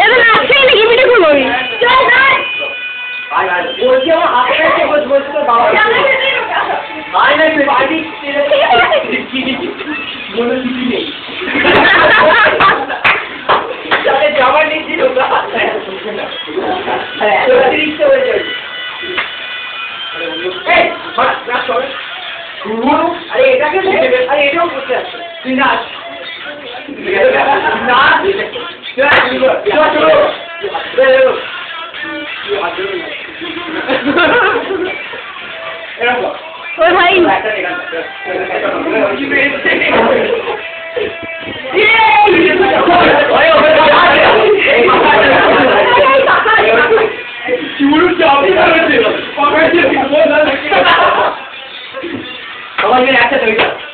এটা নাচছেই নাকি ভিডিও করবো আমি চল যাই বলছি আমার হাতে কাছে বলছি তো বাবা আয় না বাড়ি মনে কিছু নেই যাবার নিচ্ছি তোমরা অতিরিক্ত হয়ে যাবে আরে এটাকে আরে এটাও করতে আসছে তুই নাচ ওই ভাই সবাই মিলে একসাথে হয়ে